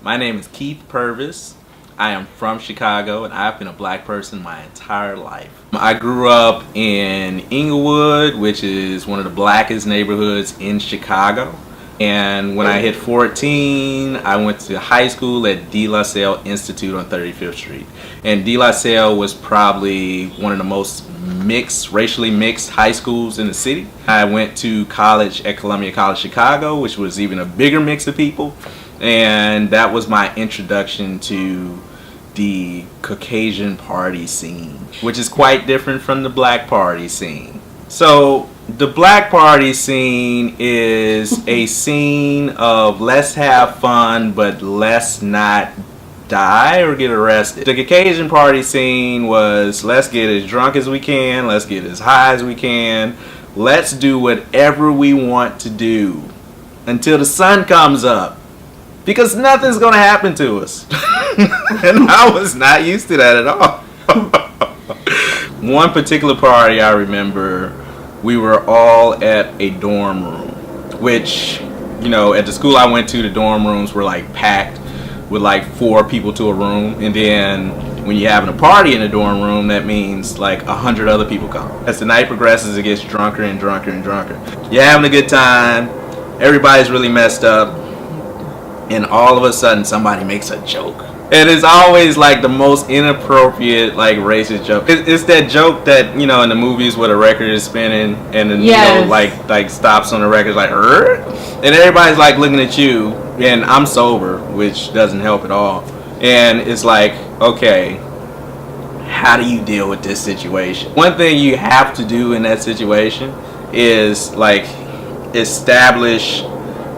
My name is Keith Purvis. I am from Chicago and I've been a black person my entire life. I grew up in Inglewood, which is one of the blackest neighborhoods in Chicago. And when I hit 14, I went to high school at De La Salle Institute on 35th Street. And De La Salle was probably one of the most racially mixed high schools in the city. I went to college at Columbia College Chicago, which was even a bigger mix of people. And that was my introduction to the Caucasian party scene, which is quite different from the black party scene. So the black party scene is a scene of let's have fun, but let's not die or get arrested. The Caucasian party scene was let's get as drunk as we can, let's get as high as we can, let's do whatever we want to do until the sun comes up. Because nothing's going to happen to us. And I was not used to that at all. One particular party I remember, we were all at a dorm room. Which, you know, at the school I went to, the dorm rooms were like packed with like 4 people to a room. And then when you're having a party in a dorm room, that means like 100 other people come. As the night progresses, it gets drunker and drunker and drunker. You're having a good time. Everybody's really messed up. And all of a sudden somebody makes a joke. And it's always like the most inappropriate, like racist joke. It's that joke that, you know, in the movies where the record is spinning and then, yes, you know, like stops on the record like, and everybody's like looking at you and I'm sober, which doesn't help at all. And it's like, okay, how do you deal with this situation? One thing you have to do in that situation is like establish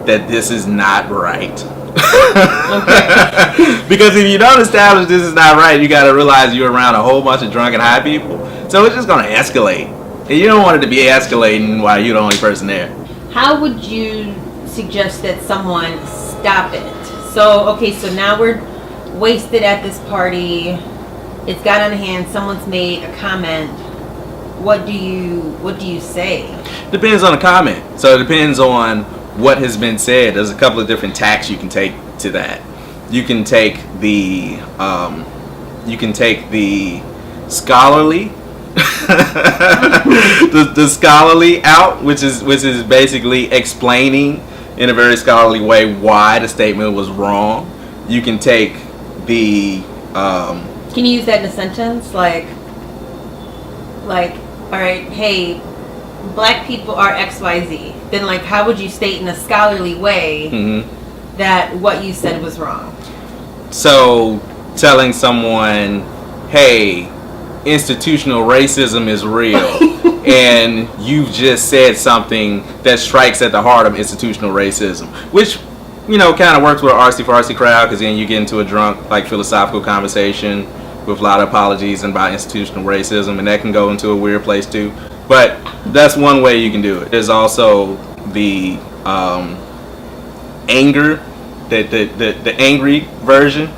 that this is not right. Okay. Because if you don't establish this is not right, you got to realize you're around a whole bunch of drunk and high people. So it's just going to escalate. And you don't want it to be escalating while you're the only person there. How would you suggest that someone stop it? So now we're wasted at this party. It's got out of hand. Someone's made a comment. What do you say? Depends on the comment. So it depends on what has been said. There's a couple of different tacks you can take to that. You can take the scholarly the scholarly out, which is basically explaining in a very scholarly way why the statement was wrong. You can take the can you use that in a sentence like all right, hey, black people are XYZ. Then like how would you state in a scholarly way that what you said was wrong? So telling someone, hey, institutional racism is real, and you've just said something that strikes at the heart of institutional racism, which, you know, kind of works with an artsy-fartsy crowd, because then you get into a drunk, like, philosophical conversation with a lot of apologies and about institutional racism, and that can go into a weird place too. But that's one way you can do it. There's also the anger, the angry version,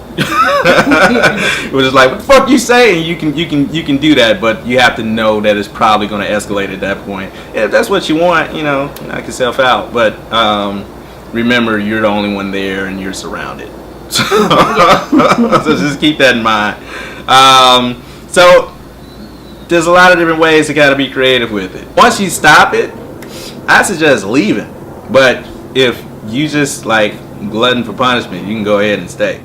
which is like, what the fuck you saying? You can do that, but you have to know that it's probably going to escalate at that point. If that's what you want, you know, knock yourself out. But remember, you're the only one there, and you're surrounded. So just keep that in mind. So there's a lot of different ways to kind of be creative with it. Once you stop it, I suggest leaving. But if you just like glutton for punishment, you can go ahead and stay.